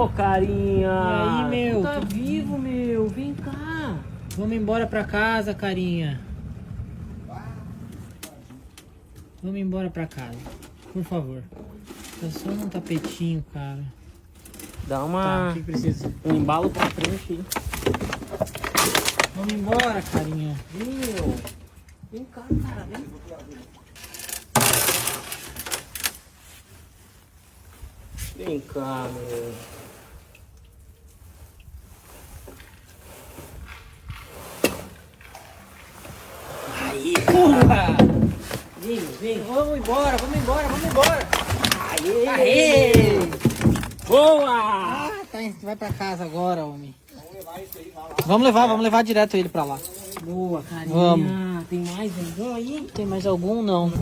Ô, carinha! E aí, meu? Tu tá vivo, meu? Vem cá! Vamos embora pra casa, carinha. Vamos embora pra casa, por favor. Tá só um tapetinho, cara. Dá Tá, uma... o que precisa? um embalo pra frente. Vamos embora, carinha. Vem, meu! Vem cá, cara! Vem. Vem cá, meu! Aí, porra! Vem, vem! Vamos embora, vamos embora, vamos embora. Aê! Aê! Boa! Ah, tá, vai pra casa agora, homem. Vamos levar direto ele pra lá. Boa, carinha! Vamos. Tem mais algum aí? Tem mais algum? Não.